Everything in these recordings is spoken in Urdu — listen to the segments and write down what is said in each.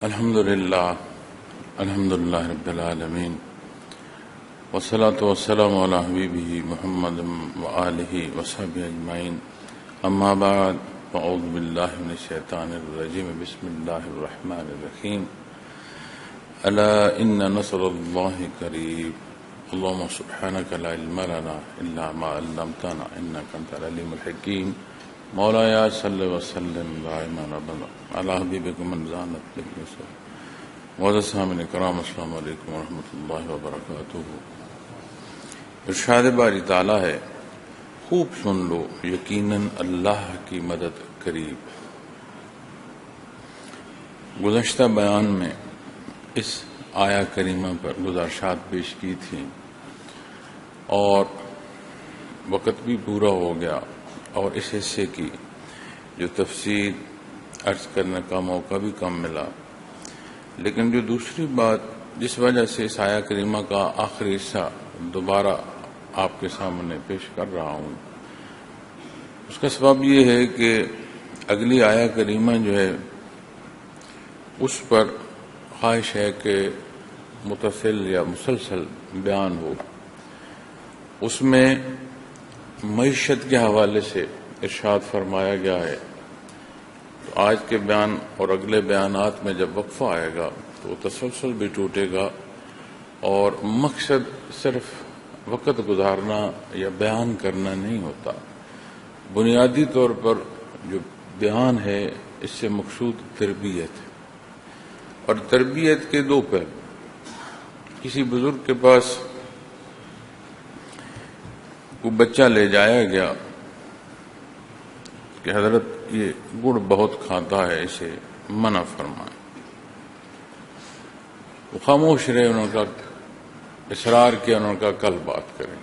الحمدللہ رب العالمین والصلاة والسلام علی حبیبہ محمد وآلہ وصحبہ اجمعین اما بعد فاعوذ باللہ من الشیطان الرجیم بسم اللہ الرحمن الرحیم الا ان نصر اللہ قریب اللہم سبحانک لا علم لنا الا ما علمتنا انک انت العلیم الحکیم مولایا صلی وسلم دائما ابدا علی حبیبک من زانت بالیسر معزز سامعین کرام السلام علیکم ورحمۃ اللہ وبرکاتہ۔ ارشاد باری تعالیٰ ہے، خوب سن لو یقیناً اللہ کی مدد قریب۔ گزشتہ بیان میں اس آیا کریمہ پر گزارشات پیش کی تھی اور وقت بھی پورا ہو گیا اور اس حصے کی جو تفصیل عرض کرنے کا موقع بھی کم ملا، لیکن جو دوسری بات جس وجہ سے اس آیا کریمہ کا آخری حصہ دوبارہ آپ کے سامنے پیش کر رہا ہوں، اس کا سبب یہ ہے کہ اگلی آیا کریمہ جو ہے اس پر خواہش ہے کہ متصل یا مسلسل بیان ہو۔ اس میں معیشت کے حوالے سے ارشاد فرمایا گیا ہے، تو آج کے بیان اور اگلے بیانات میں جب وقفہ آئے گا تو تسلسل بھی ٹوٹے گا اور مقصد صرف وقت گزارنا یا بیان کرنا نہیں ہوتا۔ بنیادی طور پر جو بیان ہے اس سے مقصود تربیت ہے، اور تربیت کے دو پہلو۔ کسی بزرگ کے پاس کو بچہ لے جایا گیا کہ حضرت یہ گڑ بہت کھاتا ہے، اسے منع فرمائیں۔ وہ خاموش رہے، انہوں نے کہا، اصرار کیا، انہوں نے کہا کل بات کریں۔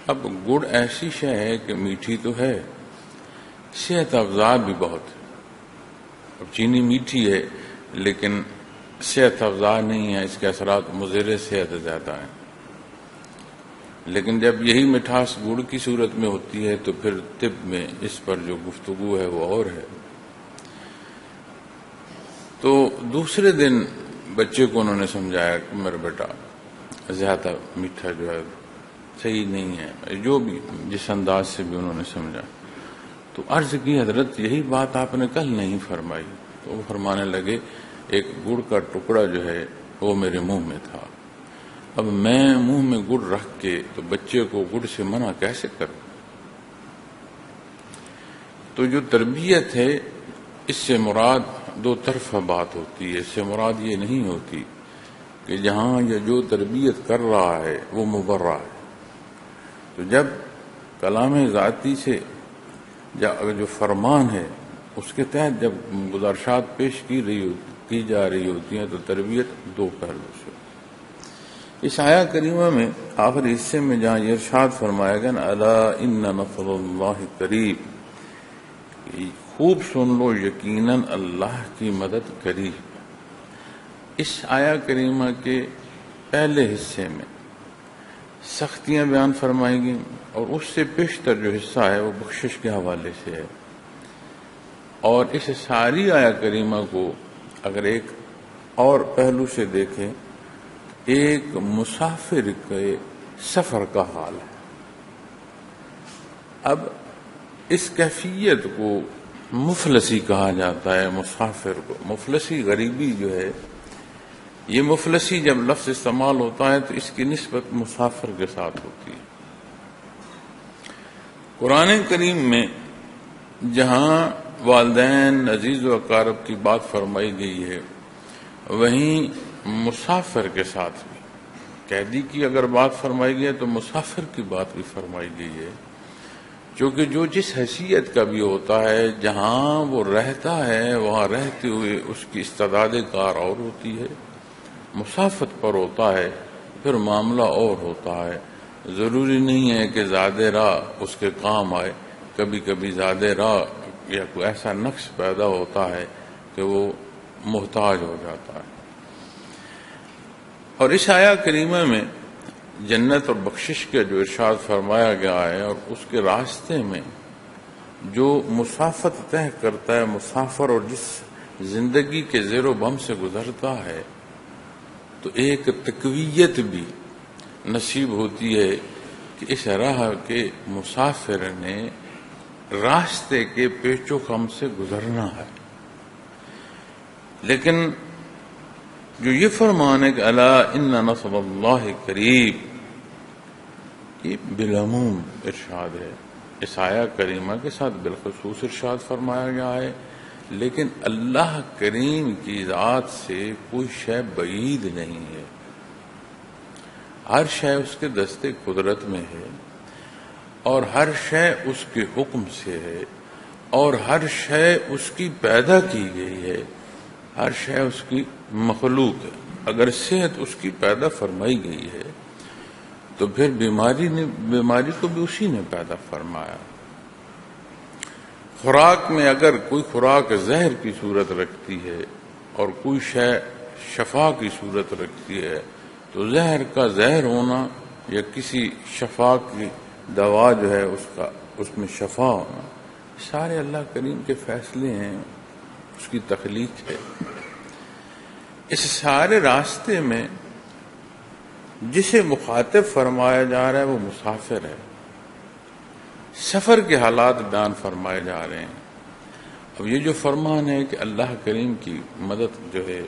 اب گڑ ایسی شے ہے کہ میٹھی تو ہے، صحت افزا بھی بہت ہے۔ اب چینی میٹھی ہے لیکن صحت افزا نہیں ہے، اس کے اثرات مضر صحت زیادہ ہیں۔ لیکن جب یہی مٹھاس گڑ کی صورت میں ہوتی ہے تو پھر طب میں اس پر جو گفتگو ہے وہ اور ہے۔ تو دوسرے دن بچے کو انہوں نے سمجھایا کہ میرا بیٹا زیادہ میٹھا جو ہے صحیح نہیں ہے، جو بھی جس انداز سے بھی انہوں نے سمجھا۔ تو عرض کی حضرت یہی بات آپ نے کل نہیں فرمائی۔ تو وہ فرمانے لگے، ایک گڑ کا ٹکڑا جو ہے وہ میرے منہ میں تھا، اب میں منہ میں گڑ رکھ کے تو بچے کو گڑ سے منع کیسے کروں؟ تو جو تربیت ہے اس سے مراد دو طرفہ بات ہوتی ہے۔ اس سے مراد یہ نہیں ہوتی کہ جہاں یا جو تربیت کر رہا ہے وہ مبرہ ہے۔ تو جب کلام ذاتی سے جو فرمان ہے اس کے تحت جب گزارشات پیش کی جا رہی ہوتی ہیں تو تربیت دو پہلو سے۔ اس آیا کریمہ میں آخری حصے میں جہاں یہ ارشاد فرمایا گیا نا، الا ان نصر اللہ قریب، خوب سن لو یقیناً اللہ کی مدد قریب۔ اس آیا کریمہ کے پہلے حصے میں سختیاں بیان فرمائی گئیں اور اس سے پیشتر جو حصہ ہے وہ بخشش کے حوالے سے ہے۔ اور اس ساری آیا کریمہ کو اگر ایک اور پہلو سے دیکھیں، ایک مسافر کے سفر کا حال ہے۔ اب اس کیفیت کو مفلسی کہا جاتا ہے، مسافر کو۔ مفلسی غریبی جو ہے، یہ مفلسی جب لفظ استعمال ہوتا ہے تو اس کی نسبت مسافر کے ساتھ ہوتی ہے۔ قرآن کریم میں جہاں والدین عزیز و اقارب کی بات فرمائی گئی ہے، وہیں مسافر کے ساتھ بھی، قیدی کی اگر بات فرمائی گئی ہے تو مسافر کی بات بھی فرمائی گئی ہے، کیونکہ جو جس حیثیت کا بھی ہوتا ہے، جہاں وہ رہتا ہے وہاں رہتے ہوئے اس کی استعداد کار اور ہوتی ہے، مسافت پر ہوتا ہے پھر معاملہ اور ہوتا ہے۔ ضروری نہیں ہے کہ زیادہ راہ اس کے کام آئے، کبھی کبھی زیادہ راہ یا کوئی ایسا نقص پیدا ہوتا ہے کہ وہ محتاج ہو جاتا ہے۔ اور اس آیا کریمہ میں جنت اور بخشش کا جو ارشاد فرمایا گیا ہے، اور اس کے راستے میں جو مسافت طے کرتا ہے مسافر، اور جس زندگی کے زیر و بم سے گزرتا ہے تو ایک تقویت بھی نصیب ہوتی ہے کہ اس راہ کے مسافر نے راستے کے پیچ و خم سے گزرنا ہے۔ لیکن جو یہ فرمان ہے کہ الا ان نصر اللہ قریب، یہ بالعموم ارشاد ہے، اس آیہ کریمہ کے ساتھ بالخصوص ارشاد فرمایا گیا ہے، لیکن اللہ کریم کی ذات سے کوئی شے بعید نہیں ہے، ہر شے اس کے دستے قدرت میں ہے، اور ہر شے اس کے حکم سے ہے، اور ہر شے اس کی پیدا کی گئی ہے، ہر شے اس کی مخلوق ہے۔ اگر صحت اس کی پیدا فرمائی گئی ہے تو پھر بیماری کو بھی اسی نے پیدا فرمایا۔ خوراک میں اگر کوئی خوراک زہر کی صورت رکھتی ہے اور کوئی شے شفا کی صورت رکھتی ہے تو زہر کا زہر ہونا یا کسی شفا کی دوا جو ہے اس میں شفا ہونا، سارے اللہ کریم کے فیصلے ہیں، اس کی تخلیق ہے۔ اس سارے راستے میں جسے مخاطب فرمایا جا رہا ہے وہ مسافر ہے، سفر کے حالات بیان فرمائے جا رہے ہیں۔ اب یہ جو فرمان ہے کہ اللہ کریم کی مدد جو ہے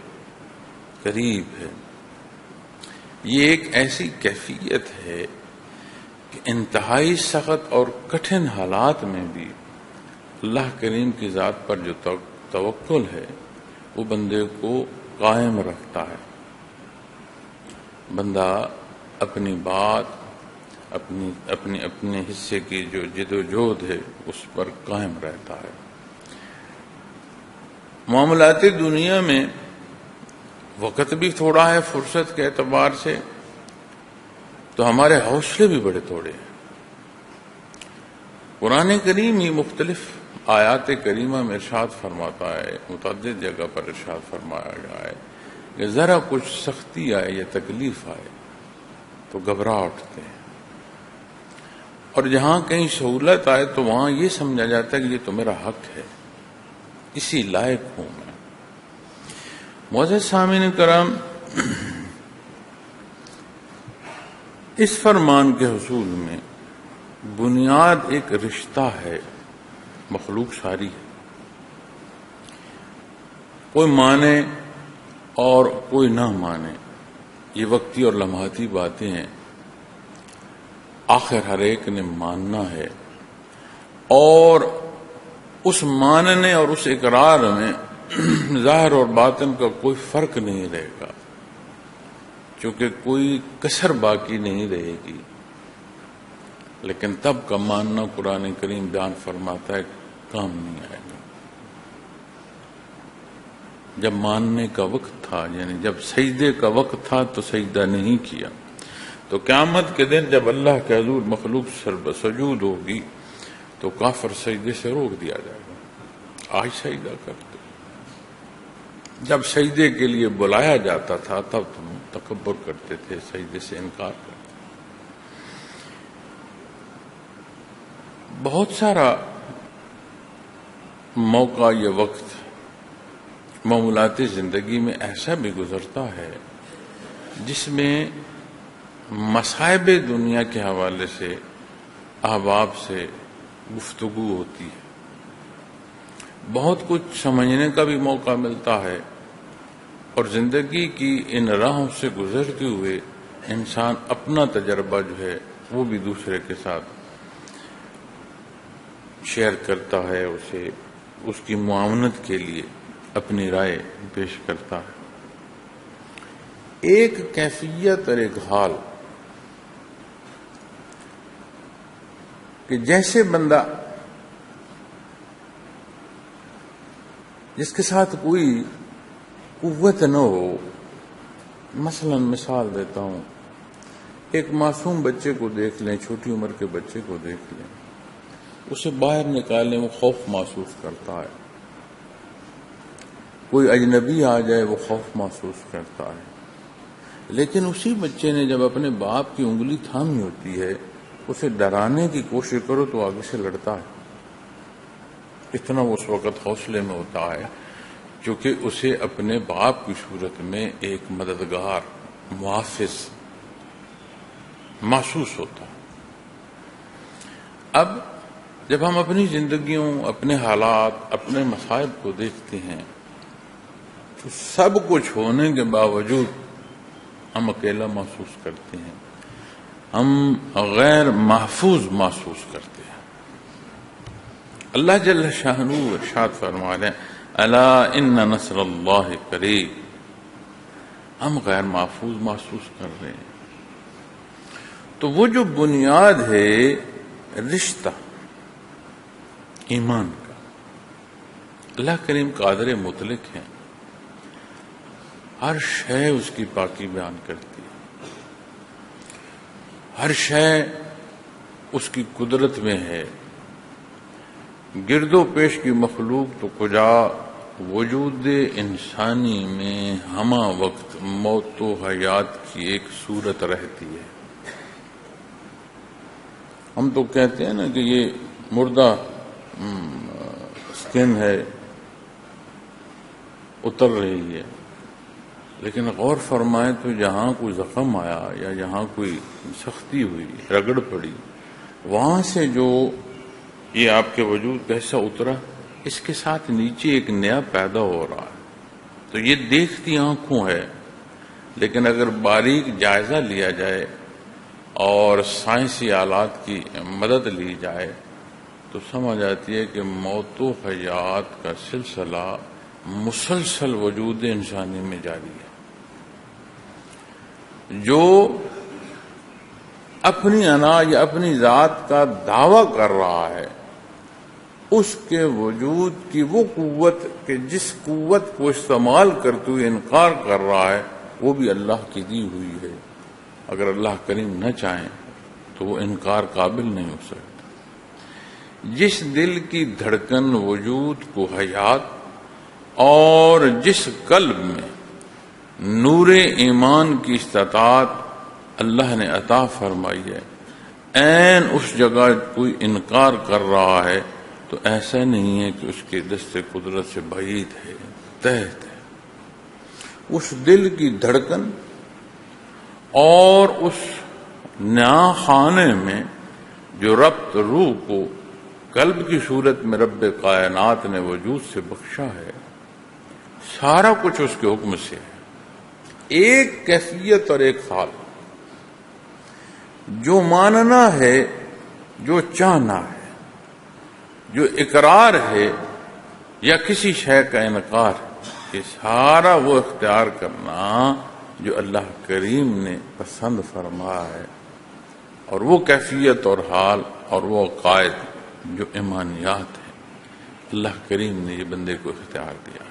قریب ہے، یہ ایک ایسی کیفیت ہے کہ انتہائی سخت اور کٹھن حالات میں بھی اللہ کریم کی ذات پر جو توکل ہے وہ بندے کو قائم رکھتا ہے۔ بندہ اپنی بات اپنے حصے کی جو جد و جہد ہے اس پر قائم رہتا ہے۔ معاملات دنیا میں وقت بھی تھوڑا ہے فرصت کے اعتبار سے، تو ہمارے حوصلے بھی بڑے تھوڑے ہیں۔ قرآن کریم ہی مختلف آیات کریمہ میں ارشاد فرماتا ہے، متعدد جگہ پر ارشاد فرمایا گیا ہے کہ ذرا کچھ سختی آئے یا تکلیف آئے تو گھبرا اٹھتے ہیں، اور جہاں کہیں سہولت آئے تو وہاں یہ سمجھا جاتا ہے کہ یہ تو میرا حق ہے، اسی لائق ہوں میں۔ معزز سامعین کرام، اس فرمان کے حصول میں بنیاد ایک رشتہ ہے، مخلوق ساری ہے، کوئی مانے اور کوئی نہ مانے، یہ وقتی اور لمحاتی باتیں ہیں، آخر ہر ایک نے ماننا ہے، اور اس ماننے اور اس اقرار میں ظاہر اور باطن کا کوئی فرق نہیں رہے گا، چونکہ کوئی کسر باقی نہیں رہے گی۔ لیکن تب کا ماننا قرآن کریم بیان فرماتا ہے کام نہیں آئے گا۔ جب ماننے کا وقت تھا، یعنی جب سجدے کا وقت تھا تو سجدہ نہیں کیا، تو قیامت کے دن جب اللہ کے حضور مخلوق سجود ہوگی تو کافر سجدے سے روک دیا جائے گا، آج سجدہ کرتے۔ جب سجدے کے لیے بلایا جاتا تھا تب تم تکبر کرتے تھے، سجدے سے انکار کرتے۔ بہت سارا موقع یا وقت معمولات زندگی میں ایسا بھی گزرتا ہے جس میں مصائب دنیا کے حوالے سے احباب سے گفتگو ہوتی ہے، بہت کچھ سمجھنے کا بھی موقع ملتا ہے، اور زندگی کی ان راہوں سے گزرتے ہوئے انسان اپنا تجربہ جو ہے وہ بھی دوسرے کے ساتھ شیئر کرتا ہے، اسے اس کی معاونت کے لیے اپنی رائے پیش کرتا ہے۔ ایک کیفیت اور ایک حال کہ جیسے بندہ جس کے ساتھ کوئی قوت نہ ہو، مثلا مثال دیتا ہوں، ایک معصوم بچے کو دیکھ لیں، چھوٹی عمر کے بچے کو دیکھ لیں، اسے باہر نکالنے میں خوف محسوس کرتا ہے، کوئی اجنبی آ جائے وہ خوف محسوس کرتا ہے، لیکن اسی بچے نے جب اپنے باپ کی انگلی تھامی ہوتی ہے، اسے ڈرانے کی کوشش کرو تو آگے سے لڑتا ہے، اتنا وہ اس وقت حوصلے میں ہوتا ہے، چونکہ اسے اپنے باپ کی صورت میں ایک مددگار، محافظ محسوس ہوتا. اب جب ہم اپنی زندگیوں، اپنے حالات، اپنے مصائب کو دیکھتے ہیں تو سب کچھ ہونے کے باوجود ہم اکیلا محسوس کرتے ہیں، ہم غیر محفوظ محسوس کرتے ہیں. اللہ جل شانہ ارشاد فرما رہے ہیں الا ان نصر اللہ قریب. ہم غیر محفوظ محسوس کر رہے ہیں. تو وہ جو بنیاد ہے رشتہ ایمان کا، اللہ کریم قادر مطلق ہے، ہر شے اس کی پاکی بیان کرتی ہے، ہر شے اس کی قدرت میں ہے. گرد و پیش کی مخلوق تو کجا وجود انسانی میں ہمہ وقت موت و حیات کی ایک صورت رہتی ہے. ہم تو کہتے ہیں نا کہ یہ مردہ سکن ہے، اتر رہی ہے، لیکن غور فرمائیں تو جہاں کوئی زخم آیا یا جہاں کوئی سختی ہوئی، رگڑ پڑی، وہاں سے جو یہ آپ کے وجود کیسا اترا، اس کے ساتھ نیچے ایک نیا پیدا ہو رہا ہے. تو یہ دیکھتی آنکھوں ہے، لیکن اگر باریک جائزہ لیا جائے اور سائنسی آلات کی مدد لی جائے تو سمجھ آتی ہے کہ موت و حیات کا سلسلہ مسلسل وجود انسانی میں جاری ہے. جو اپنی انا یا اپنی ذات کا دعویٰ کر رہا ہے، اس کے وجود کی وہ قوت کہ جس قوت کو استعمال کرتے ہوئے انکار کر رہا ہے، وہ بھی اللہ کی دی ہوئی ہے. اگر اللہ کریم نہ چاہیں تو وہ انکار قابل نہیں ہو سکتا. جس دل کی دھڑکن وجود کو حیات اور جس قلب میں نور ایمان کی استطاعت اللہ نے عطا فرمائی ہے، عین اس جگہ کوئی انکار کر رہا ہے تو ایسا نہیں ہے کہ اس کے دست قدرت سے بعید ہے، تحت ہے. اس دل کی دھڑکن اور اس نیا خانے میں جو ربط روح کو قلب کی صورت میں رب کائنات نے وجود سے بخشا ہے، سارا کچھ اس کے حکم سے ہے. ایک کیفیت اور ایک حال، جو ماننا ہے، جو چاہنا ہے، جو اقرار ہے یا کسی شے کا انکار، یہ سارا وہ اختیار کرنا جو اللہ کریم نے پسند فرمایا ہے، اور وہ کیفیت اور حال اور وہ عقائد جو ایمانیات ہیں، اللہ کریم نے یہ بندے کو اختیار دیا.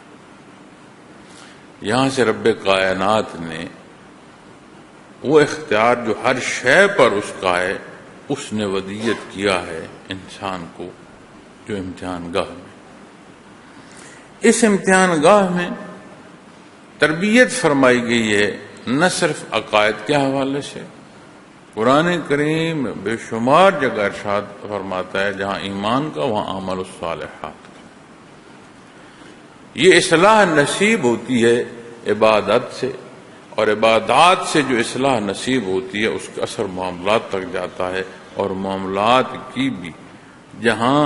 یہاں سے رب کائنات نے وہ اختیار جو ہر شے پر اس کا ہے، اس نے ودیت کیا ہے انسان کو جو امتحان گاہ میں. اس امتحان گاہ میں تربیت فرمائی گئی ہے نہ صرف عقائد کے حوالے سے. قرآن کریم بے شمار جگہ ارشاد فرماتا ہے جہاں ایمان کا وہاں عمل الصالحات کا. یہ اصلاح نصیب ہوتی ہے عبادت سے، اور عبادات سے جو اصلاح نصیب ہوتی ہے اس کا اثر معاملات تک جاتا ہے. اور معاملات کی بھی جہاں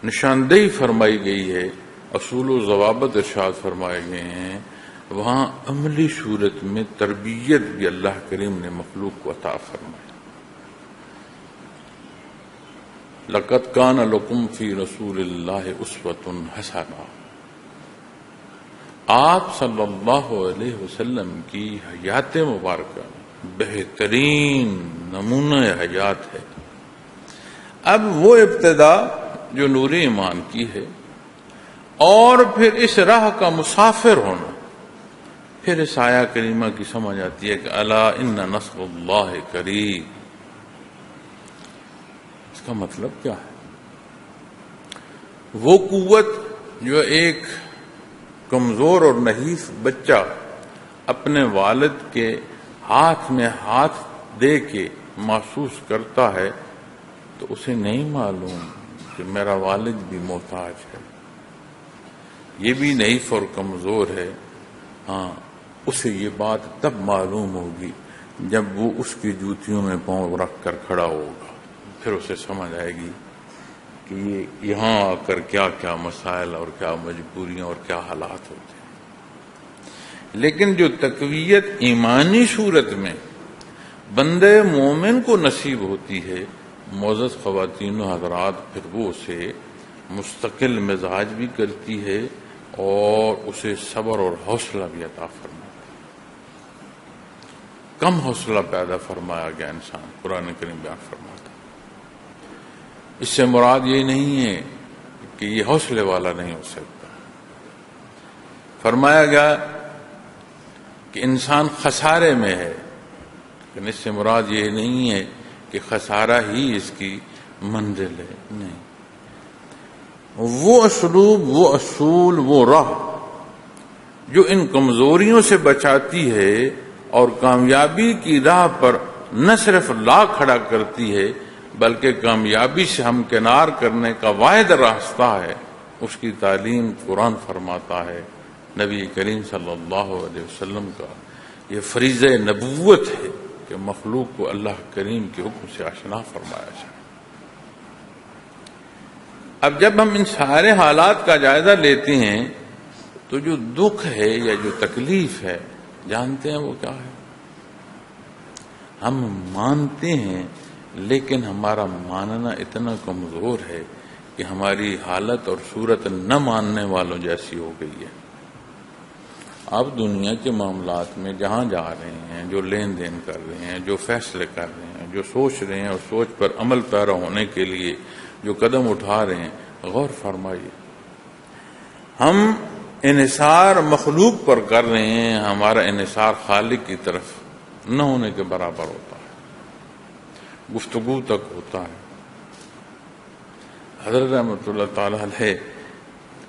نشاندہی فرمائی گئی ہے، اصول و ضوابط ارشاد فرمائے گئے ہیں، وہاں عملی صورت میں تربیت بھی اللہ کریم نے مخلوق کو عطا فرمائی. لَقَدْ كَانَ لَكُمْ فِي رَسُولِ اللَّهِ أُسْوَةٌ حَسَنَةٌ. آپ صلی اللہ علیہ وسلم کی حیات مبارکہ بہترین نمونہ حیات ہے. اب وہ ابتدا جو نور ایمان کی ہے، اور پھر اس راہ کا مسافر ہونا، پھر اس آیہ کریمہ کی سمجھ آتی ہے کہ الا ان نصر اللہ قریب. اس کا مطلب کیا ہے؟ وہ قوت جو ایک کمزور اور نحیف بچہ اپنے والد کے ہاتھ میں ہاتھ دے کے محسوس کرتا ہے، تو اسے نہیں معلوم کہ میرا والد بھی محتاج ہے، یہ بھی ضعیف اور کمزور ہے، ہاں اسے یہ بات تب معلوم ہوگی جب وہ اس کی جوتیوں میں پاؤں رکھ کر کھڑا ہوگا، پھر اسے سمجھ آئے گی کہ یہ یہاں آ کر کیا کیا مسائل اور کیا مجبوریاں اور کیا حالات ہوتے ہیں۔ لیکن جو تقویت ایمانی صورت میں بندے مومن کو نصیب ہوتی ہے، معزز خواتین و حضرات، پھر وہ اسے مستقل مزاج بھی کرتی ہے اور اسے صبر اور حوصلہ بھی عطا فرماتی ہے۔ کم حوصلہ پیدا فرمایا گیا انسان، قرآن کریم بیان فرماتا۔ اس سے مراد یہ نہیں ہے کہ یہ حوصلے والا نہیں ہو سکتا، فرمایا گیا کہ انسان خسارے میں ہے، لیکن اس سے مراد یہ نہیں ہے کہ خسارہ ہی اس کی منزل ہے، نہیں۔ وہ اسلوب، وہ اصول، وہ راہ جو ان کمزوریوں سے بچاتی ہے اور کامیابی کی راہ پر نہ صرف لا کھڑا کرتی ہے بلکہ کامیابی سے ہمکنار کرنے کا واحد راستہ ہے، اس کی تعلیم قرآن فرماتا ہے۔ نبی کریم صلی اللہ علیہ وسلم کا یہ فریضہ نبوت ہے کہ مخلوق کو اللہ کریم کے حکم سے آشنا فرمایا جائے۔ اب جب ہم ان سارے حالات کا جائزہ لیتے ہیں تو جو دکھ ہے یا جو تکلیف ہے، جانتے ہیں وہ کیا ہے؟ ہم مانتے ہیں لیکن ہمارا ماننا اتنا کمزور ہے کہ ہماری حالت اور صورت نہ ماننے والوں جیسی ہو گئی ہے۔ آپ دنیا کے معاملات میں جہاں جا رہے ہیں، جو لین دین کر رہے ہیں، جو فیصلے کر رہے ہیں، جو سوچ رہے ہیں اور سوچ پر عمل پیرا ہونے کے لیے جو قدم اٹھا رہے ہیں، غور فرمائیے۔ ہم انحصار مخلوق پر کر رہے ہیں، ہمارا انحصار خالق کی طرف نہ ہونے کے برابر ہوتا ہے، گفتگو تک ہوتا ہے۔ حضرت رحمۃ اللہ تعالی علیہ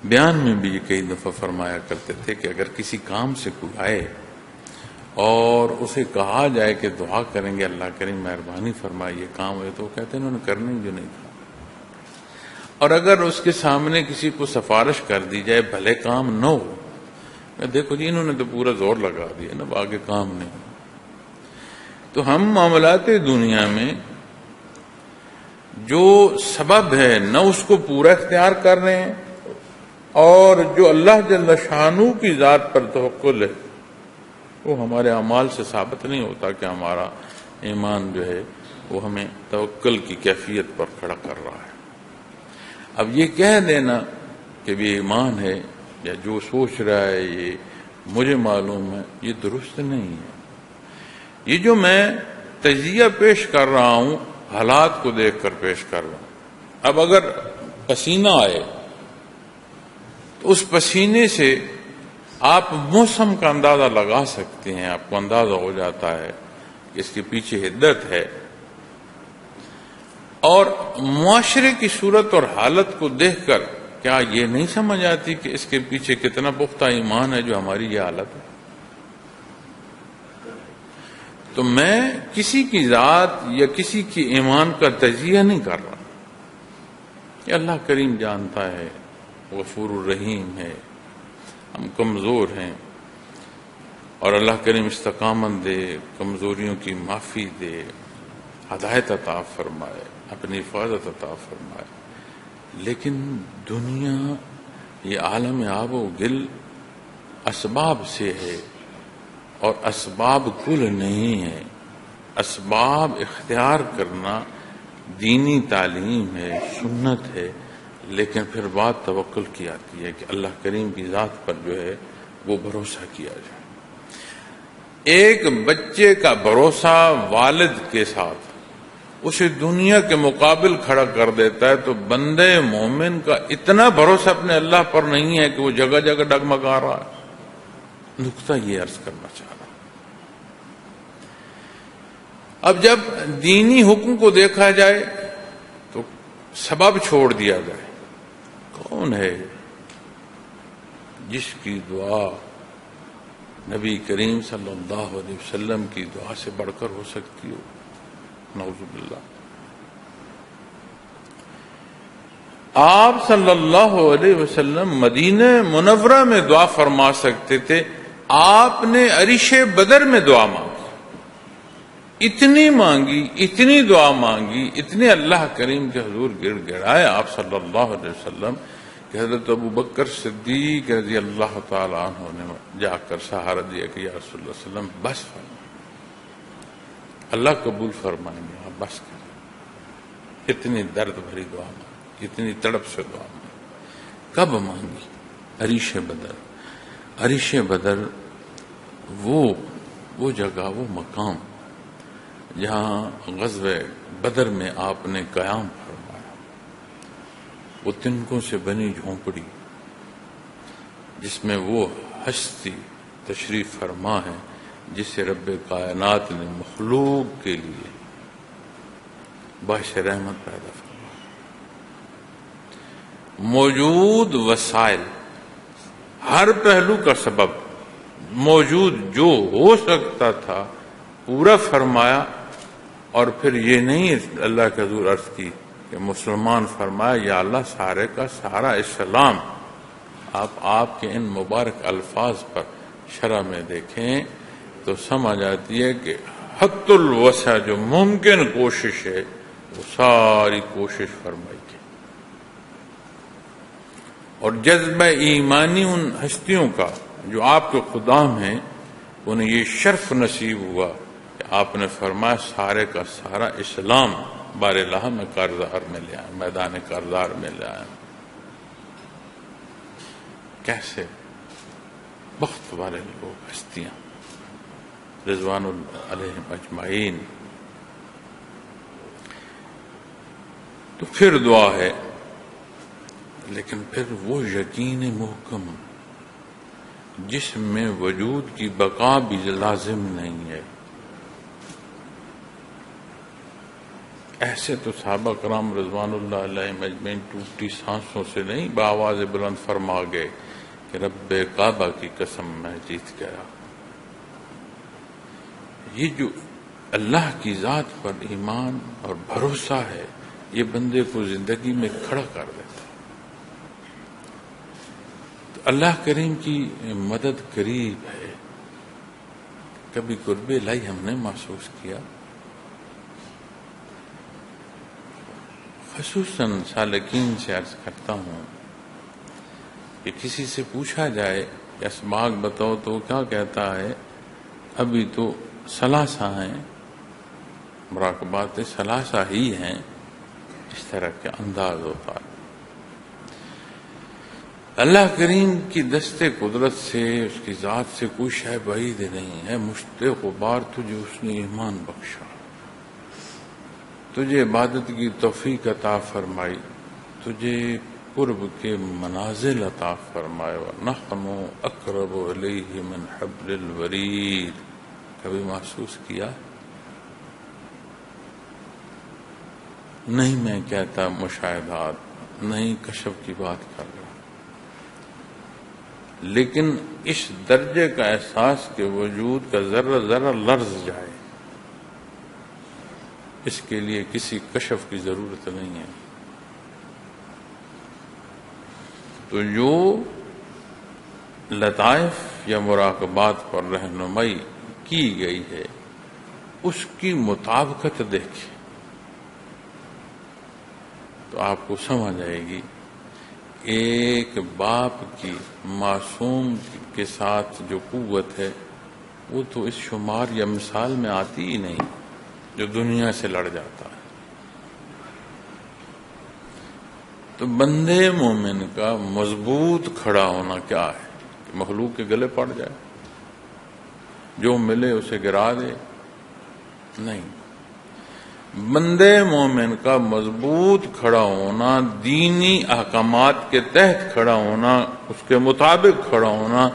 بیان میں بھی یہ کئی دفعہ فرمایا کرتے تھے کہ اگر کسی کام سے کوئی آئے اور اسے کہا جائے کہ دعا کریں گے اللہ کریم مہربانی فرمائے یہ کام ہے، تو وہ کہتے ہیں انہوں نے کرنے جو نہیں تھا۔ اور اگر اس کے سامنے کسی کو سفارش کر دی جائے بھلے کام نہ ہو، دیکھو جی انہوں نے تو پورا زور لگا دیا نا، آگے کام نہیں۔ تو ہم معاملات دنیا میں جو سبب ہے نہ اس کو پورا اختیار کر رہے ہیں، اور جو اللہ جل شانہ کی ذات پر توکل ہے وہ ہمارے اعمال سے ثابت نہیں ہوتا کہ ہمارا ایمان جو ہے وہ ہمیں توکل کی کیفیت پر کھڑا کر رہا ہے۔ اب یہ کہہ دینا کہ بھی ایمان ہے یا جو سوچ رہا ہے یہ مجھے معلوم ہے، یہ درست نہیں ہے۔ یہ جو میں تجزیہ پیش کر رہا ہوں حالات کو دیکھ کر پیش کر رہا ہوں۔ اب اگر پسینہ آئے تو اس پسینے سے آپ موسم کا اندازہ لگا سکتے ہیں، آپ کو اندازہ ہو جاتا ہے کہ اس کے پیچھے حدت ہے، اور معاشرے کی صورت اور حالت کو دیکھ کر کیا یہ نہیں سمجھ آتی کہ اس کے پیچھے کتنا پختہ ایمان ہے جو ہماری یہ حالت ہے؟ تو میں کسی کی ذات یا کسی کی ایمان کا تجزیہ نہیں کر رہا، یہ اللہ کریم جانتا ہے، غفور الرحیم ہے، ہم کمزور ہیں، اور اللہ کریم استقامت دے، کمزوریوں کی معافی دے، ہدایت عطا فرمائے، اپنی حفاظت عطا فرمائے۔ لیکن دنیا یہ عالم آب و گل اسباب سے ہے، اور اسباب کل نہیں ہے۔ اسباب اختیار کرنا دینی تعلیم ہے، سنت ہے، لیکن پھر بات توکل کی آتی ہے کہ اللہ کریم کی ذات پر جو ہے وہ بھروسہ کیا جائے۔ ایک بچے کا بھروسہ والد کے ساتھ اسے دنیا کے مقابل کھڑا کر دیتا ہے، تو بندے مومن کا اتنا بھروسہ اپنے اللہ پر نہیں ہے کہ وہ جگہ جگہ ڈگمگا رہا ہے۔ نقطہ یہ عرض کرنا چاہ رہا ہوں۔ اب جب دینی حکم کو دیکھا جائے تو سبب چھوڑ دیا جائے۔ کون ہے جس کی دعا نبی کریم صلی اللہ علیہ وسلم کی دعا سے بڑھ کر ہو سکتی ہو؟ نعوذ باللہ۔ آپ صلی اللہ علیہ وسلم مدینہ منورہ میں دعا فرما سکتے تھے، آپ نے عرش بدر میں دعا مانگی، اتنی مانگی، اتنی دعا مانگی، اتنے اللہ کریم کے حضور گڑ گڑائے آپ صلی اللہ علیہ وسلم کہ حضرت ابو بکر صدیق رضی اللہ تعالیٰ عنہ نے جا کر سہارا دیا کہ یا رسول اللہ صلی اللہ علیہ وسلم بس فرمائیں، اللہ قبول فرمائیں گے، آپ بس کریں۔ اتنی درد بھری دعا مانگی، اتنی تڑپ سے دعا مانگی۔ کب مانگی؟ عریش بدر۔ عریش بدر وہ جگہ، وہ مقام جہاں غزوہ بدر میں آپ نے قیام فرمایا، وہ تنکوں سے بنی جھونپڑی جس میں وہ ہستی تشریف فرما ہے جسے رب کائنات نے مخلوق کے لیے باعث رحمت پیدا فرمایا۔ موجود وسائل، ہر پہلو کا سبب، موجود جو ہو سکتا تھا پورا فرمایا، اور پھر یہ نہیں اللہ کے حضور عرض کی کہ مسلمان فرمایا یا اللہ سارے کا سارا اسلام آپ کے ان مبارک الفاظ پر شرح میں دیکھیں تو سمجھ آتی ہے کہ حد الوسع جو ممکن کوشش ہے وہ ساری کوشش فرمائی گئی، اور جذبہ ایمانی ان ہستیوں کا جو آپ کے خدام ہیں انہیں یہ شرف نصیب ہوا کہ آپ نے فرمایا سارے کا سارا اسلام بار اللہ میں کارزار میں لے آئے، میدان کارزار میں لے آئے۔ کیسے بخت والے لوگ، ہستیاں رضوان علیہم اجمعین۔ تو پھر دعا ہے، لیکن پھر وہ یقین محکم جس میں وجود کی بقا بھی لازم نہیں ہے۔ ایسے تو صحابہ کرام رضوان اللہ علیہم اجمعین ٹوٹی سانسوں سے نہیں بآواز بلند فرما گئے کہ رب کعبہ کی قسم میں جیت گیا۔ یہ جو اللہ کی ذات پر ایمان اور بھروسہ ہے یہ بندے کو زندگی میں کھڑا کر دیتا ہے۔ تو اللہ کریم کی مدد قریب ہے۔ کبھی قرب الہی ہم نے محسوس کیا؟ خصوصاً سالکین سے عرض کرتا ہوں کہ کسی سے پوچھا جائے کہ اسباق بتاؤ تو کیا کہتا ہے؟ ابھی تو ثلاثہ ہیں، مراقبات ثلاثہ ہی ہیں، اس طرح کا انداز ہوتا ہے۔ اللہ کریم کی دست قدرت سے، اس کی ذات سے کوئی شے بعید نہیں ہے۔ مشت غبار تجھے اس نے ایمان بخشا، تجھے عبادت کی توفیق عطا فرمائی، تجھے قرب کے منازل عطا فرمائے۔ وَنَحْنُ أَقْرَبُ إِلَيْهِ مِنْ حَبْلِ الْوَرِيدِ۔ کبھی محسوس کیا؟ نہیں میں کہتا مشاہدات، نہیں کشف کی بات کر رہا، لیکن اس درجے کا احساس کہ وجود کا ذرہ ذرہ لرز جائے، اس کے لیے کسی کشف کی ضرورت نہیں ہے۔ تو جو لطائف یا مراقبات پر رہنمائی کی گئی ہے اس کی مطابقت دیکھیں تو آپ کو سمجھ آئے گی۔ ایک باپ کی معصوم کے ساتھ جو قوت ہے وہ تو اس شمار یا مثال میں آتی ہی نہیں جو دنیا سے لڑ جاتا ہے۔ تو بندے مومن کا مضبوط کھڑا ہونا کیا ہے کہ مخلوق کے گلے پڑ جائے، جو ملے اسے گرا دے؟ نہیں، بندے مومن کا مضبوط کھڑا ہونا، دینی احکامات کے تحت کھڑا ہونا، اس کے مطابق کھڑا ہونا،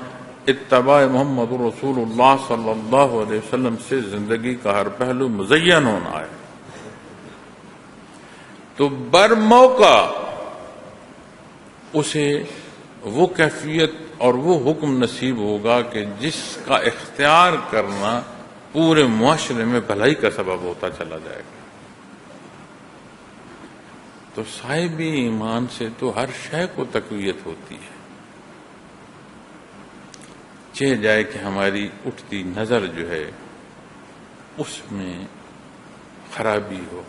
اتباع محمد رسول اللہ صلی اللہ علیہ وسلم سے زندگی کا ہر پہلو مزین ہونا ہے۔ تو برموقع اسے وہ کیفیت اور وہ حکم نصیب ہوگا کہ جس کا اختیار کرنا پورے معاشرے میں بھلائی کا سبب ہوتا چلا جائے گا۔ تو صاحب ایمان سے تو ہر شے کو تقویت ہوتی ہے. چاہے جائے کہ ہماری اٹھتی نظر جو ہے اس میں خرابی ہو،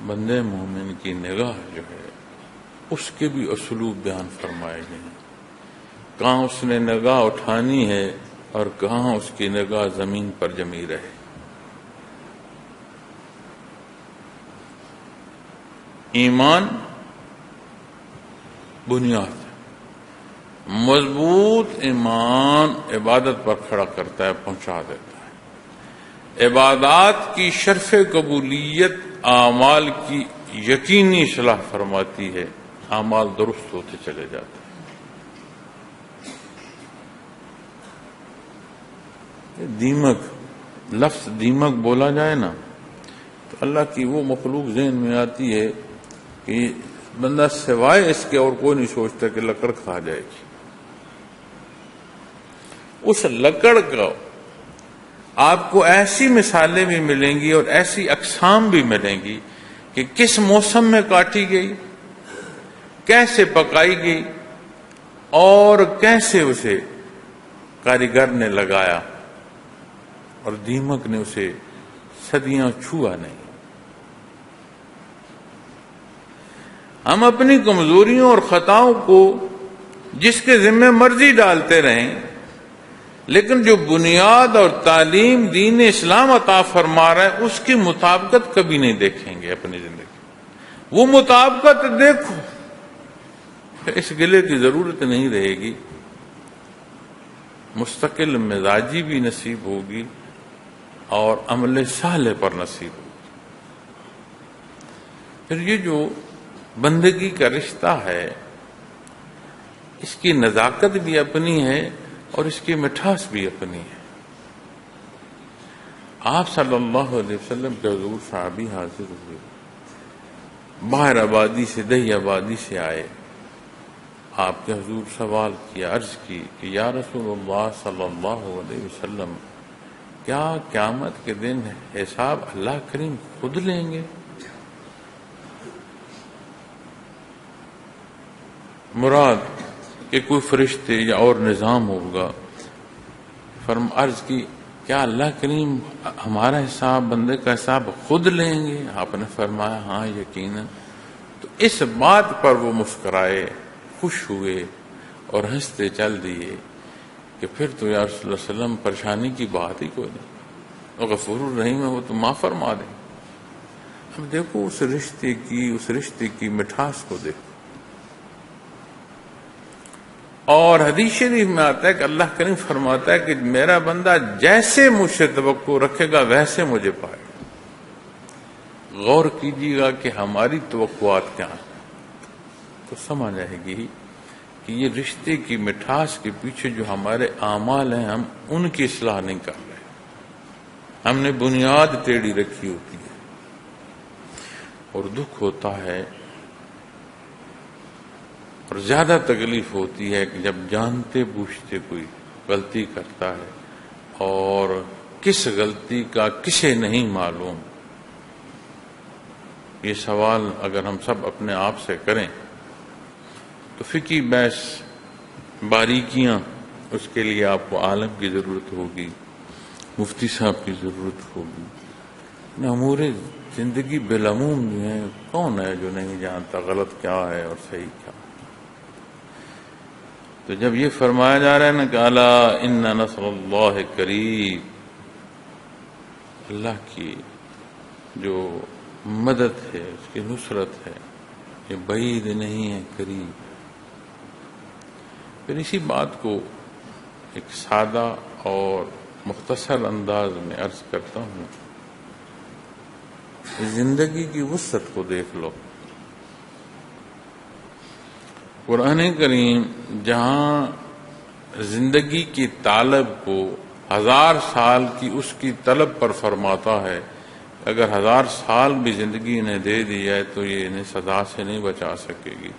بندے مومن کی نگاہ جو ہے اس کے بھی اسلوب بیان فرمائے گئے ہیں. کہاں اس نے نگاہ اٹھانی ہے اور کہاں اس کی نگاہ زمین پر جمی رہے. ایمان بنیاد ہے، مضبوط ایمان عبادت پر کھڑا کرتا ہے، پہنچا دیتا ہے. عبادات کی شرف قبولیت اعمال کی یقینی اصلاح فرماتی ہے، اعمال درست ہوتے چلے جاتے ہیں. دیمک، لفظ دیمک بولا جائے نا تو اللہ کی وہ مخلوق ذہن میں آتی ہے کہ بندہ سوائے اس کے اور کوئی نہیں سوچتا کہ لکڑ کھا جائے گی. اس لکڑ کا آپ کو ایسی مثالیں بھی ملیں گی اور ایسی اقسام بھی ملیں گی کہ کس موسم میں کاٹی گئی، کیسے پکائی گئی اور کیسے اسے کاریگر نے لگایا اور دیمک نے اسے صدیاں چھوا نہیں. ہم اپنی کمزوریوں اور خطاؤں کو جس کے ذمہ مرضی ڈالتے رہیں، لیکن جو بنیاد اور تعلیم دین اسلام عطا فرما رہا ہے اس کی مطابقت کبھی نہیں دیکھیں گے اپنی زندگی. وہ مطابقت دیکھو، اس گلے کی ضرورت نہیں رہے گی، مستقل مزاجی بھی نصیب ہوگی اور عمل صالح پر نصیب ہوگی. پھر یہ جو بندگی کا رشتہ ہے اس کی نزاکت بھی اپنی ہے اور اس کی مٹھاس بھی اپنی ہے. آپ صلی اللہ علیہ وسلم کے حضور صحابی حاضر ہوئے، باہر آبادی سے دہی آبادی سے آئے. آپ کے حضور سوال کیا، عرض کی کہ یا رسول اللہ صلی اللہ علیہ وسلم، کیا قیامت کے دن حساب اللہ کریم خود لیں گے؟ مراد کہ کوئی فرشتے یا اور نظام ہوگا. عرض کی کیا اللہ کریم ہمارا حساب، بندے کا حساب خود لیں گے؟ آپ نے فرمایا ہاں یقیناً. تو اس بات پر وہ مسکرائے، خوش ہوئے اور ہنستے چل دیے کہ پھر تو یا رسول اللہ صلی اللہ علیہ وسلم پریشانی کی بات ہی کوئی نہیں، وہ غفور الرحیم ہے، وہ تو معاف فرما دیں. اب دیکھو اس رشتے کی مٹھاس کو دیکھو. اور حدیث شریف میں آتا ہے کہ اللہ کریم فرماتا ہے کہ میرا بندہ جیسے مجھ سے توقع رکھے گا ویسے مجھے پائے گا. غور کیجیے گا کہ ہماری توقعات کیا ہیں تو سمجھ آئے گی کہ یہ رشتے کی مٹھاس کے پیچھے جو ہمارے اعمال ہیں ہم ان کی اصلاح نہیں کر رہے، ہم نے بنیاد ٹیڑھی رکھی ہوتی ہے. اور دکھ ہوتا ہے اور زیادہ تکلیف ہوتی ہے کہ جب جانتے بوجھتے کوئی غلطی کرتا ہے اور کس غلطی کا کسے نہیں معلوم. یہ سوال اگر ہم سب اپنے آپ سے کریں تو فقہی بحث باریکیاں اس کے لیے آپ کو عالم کی ضرورت ہوگی، مفتی صاحب کی ضرورت ہوگی. امور زندگی بالعموم جو ہیں کون ہے جو نہیں جانتا غلط کیا ہے اور صحیح کیا. تو جب یہ فرمایا جا رہا ہے نا کہ الا ان نصر اللہ قریب، اللہ کی جو مدد ہے، اس کی نصرت ہے، یہ بعید نہیں ہے، قریب. پھر اسی بات کو ایک سادہ اور مختصر انداز میں عرض کرتا ہوں. زندگی کی وسعت کو دیکھ لو. قرآن کریم جہاں زندگی کی طالب کو 1000 سال کی اس کی طلب پر فرماتا ہے، اگر 1000 سال بھی زندگی انہیں دے دی جائے تو یہ انہیں سزا سے نہیں بچا سکے گی،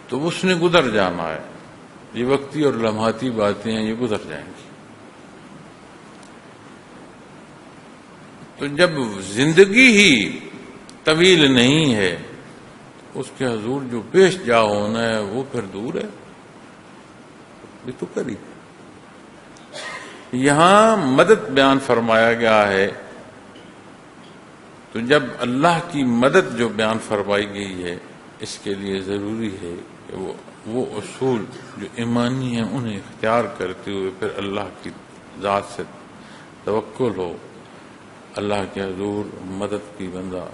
تو اس نے گزر جانا ہے. یہ وقتی اور لمحاتی باتیں ہیں، یہ گزر جائیں گی. تو جب زندگی ہی طویل نہیں ہے اس کے حضور جو پیش جا ہونا ہے وہ پھر دور ہے، یہ تو قریب۔ یہاں مدد بیان فرمایا گیا ہے، تو جب اللہ کی مدد جو بیان فرمائی گئی ہے اس کے لیے ضروری ہے کہ وہ اصول جو ایمانی ہیں انہیں اختیار کرتے ہوئے پھر اللہ کی ذات سے توکل ہو، اللہ کے حضور مدد کی بندہ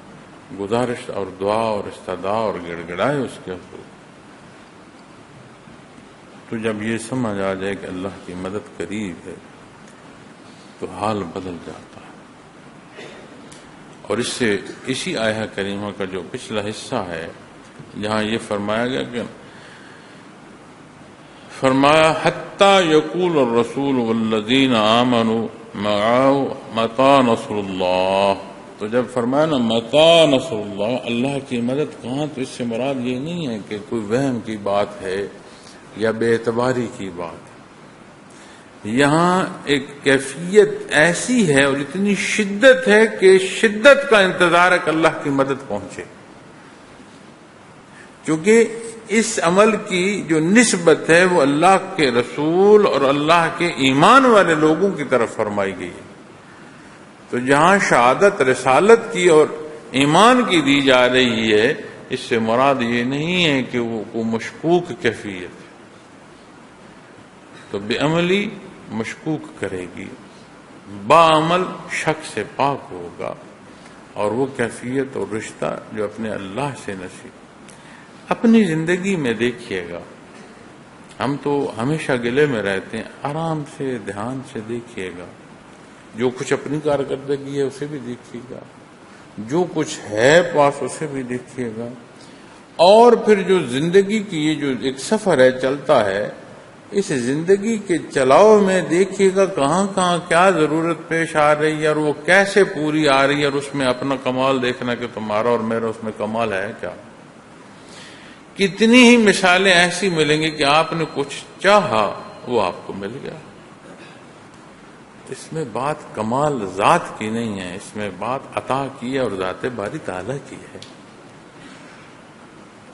گزارش اور دعا اور استدعا اور گڑ گڑائے اس کے حضور۔ تو جب یہ سمجھ آ جائے کہ اللہ کی مدد قریب ہے تو حال بدل جاتا ہے۔ اور اس سے اسی آیہ کریمہ کا جو پچھلا حصہ ہے جہاں یہ فرمایا گیا کہ فرمایا حتی یقول الرسول والذین آمنوا معه متی نصر اللہ، تو جب فرمایا نا متی نصر اللہ، اللہ کی مدد کہاں، تو اس سے مراد یہ نہیں ہے کہ کوئی وہم کی بات ہے یا بے اعتباری کی بات ہے، یہاں ایک کیفیت ایسی ہے اور اتنی شدت ہے کہ شدت کا انتظار ہے کہ اللہ کی مدد پہنچے، کیونکہ اس عمل کی جو نسبت ہے وہ اللہ کے رسول اور اللہ کے ایمان والے لوگوں کی طرف فرمائی گئی ہے۔ تو جہاں شہادت رسالت کی اور ایمان کی دی جا رہی ہے، اس سے مراد یہ نہیں ہے کہ وہ مشکوک کیفیت ہے، تو بے عملی مشکوک کرے گی، باعمل شک سے پاک ہوگا، اور وہ کیفیت اور رشتہ جو اپنے اللہ سے نصیب۔ اپنی زندگی میں دیکھیے گا، ہم تو ہمیشہ گلے میں رہتے ہیں، آرام سے دھیان سے دیکھیے گا، جو کچھ اپنی کارکردگی ہے اسے بھی دیکھیے گا، جو کچھ ہے پاس اسے بھی دیکھیے گا، اور پھر جو زندگی کی یہ جو ایک سفر ہے چلتا ہے، اس زندگی کے چلاؤ میں دیکھیے گا کہاں کہاں کیا ضرورت پیش آ رہی ہے اور وہ کیسے پوری آ رہی ہے، اور اس میں اپنا کمال دیکھنا کہ تمہارا اور میرا اس میں کمال ہے کیا۔ کتنی ہی مثالیں ایسی ملیں گی کہ آپ نے کچھ چاہا وہ آپ کو مل گیا۔ اس میں بات کمال ذات کی نہیں ہے، اس میں بات عطا کی ہے اور ذات باری تعالیٰ کی ہے۔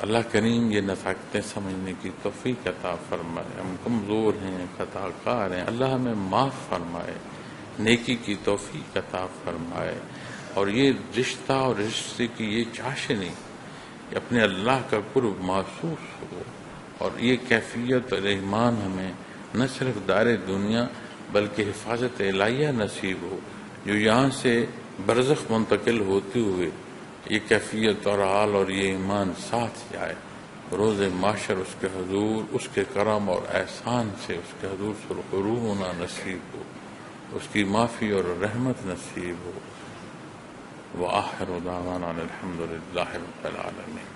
اللہ کریم یہ نفاقتیں سمجھنے کی توفیق عطا فرمائے۔ ہم کمزور ہیں، خطا کار ہیں، اللہ ہمیں معاف فرمائے، نیکی کی توفیق عطا فرمائے، اور یہ رشتہ اور رشتے کی یہ چاشنی کہ اپنے اللہ کا قرب محسوس ہو، اور یہ کیفیت اور ایمان ہمیں نہ صرف دار دنیا بلکہ حفاظت الہیہ نصیب ہو، جو یہاں سے برزخ منتقل ہوتے ہوئے یہ کیفیت اور حال اور یہ ایمان ساتھ جائے، روز معاشر اس کے حضور اس کے کرم اور احسان سے اس کے حضور سرخرو ہونا نصیب ہو، اس کی معافی اور رحمت نصیب ہو۔ وآخر دعوانا الحمد للہ رب العالمین۔